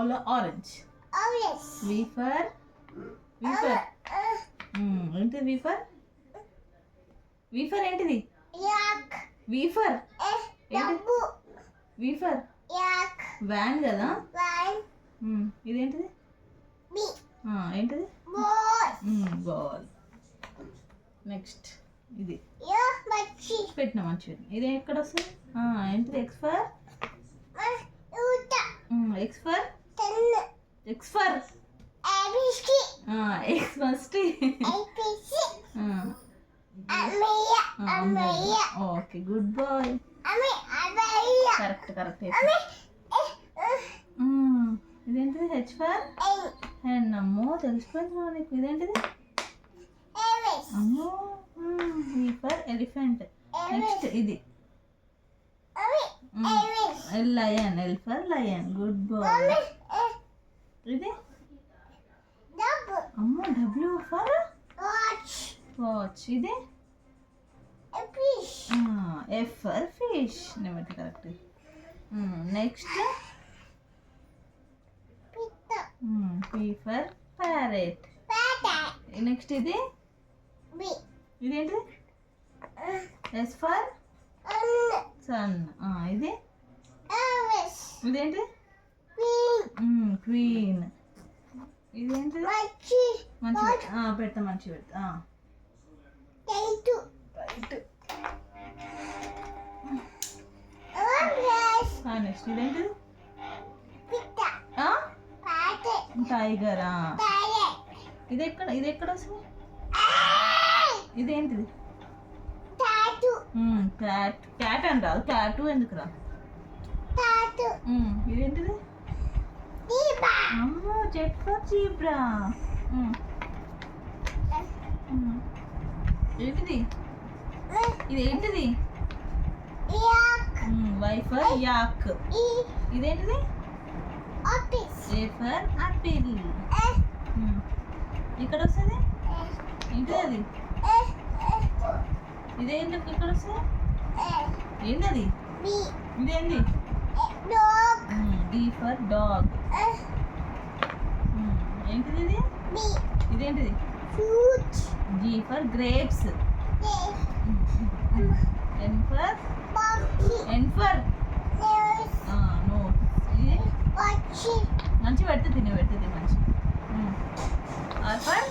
bowl orange. V for ఏంటిది V for ఏంటిది V for ఏంటి V for వ్యాన్ కదా. ఇదేంటిది ఏంటిది బాల్. నెక్స్ట్ ఇది పెట్టిన మంచిగా. ఇది ఎక్కడ వస్తుంది? ఏంటిది X for X for okay good boy. Correct. ఇదేంటిది H for hen. అమ్మో తెలిసిపోయింది నీకు. ఇదేంటిది అమ్మో V for elephant. నెక్స్ట్ ఇది lion. L for lion. Good boy. ఇది అమ్మో W for watch. ఇది F for fish. Number correct. Next P for parrot. Next ఇది ఇదేంటిది S for sun. ఇది ఇదేంటి క్వీన్. ఇదేంటిది మంచి పెడతా మంచి పెడతా. నెక్స్ట్ ఇదేంటిది టైగరా. ఇది ఎక్కడ వస్తుంది? ఇదేంటిది క్యాట్ అని రాదు. క్యాటు ఎందుకు రా? ఇదేంటిది అమ్మో జెట్ ఫర్ జీబ్రా. ఏంటిది ఇదేంటిది Y for yak. ఇదేంటిది A for apple. ఇక్కడ వస్తుంది ఏంటిది అది? ఇదేంటి ఇక్కడ వస్తుంది ఏంటది? ఇదేంటి D for dog. ఏంటిది ఇది? ఇదేంటిది G for grapes. N for no. ఇది మంచి పెడుతుంది మంచి. R for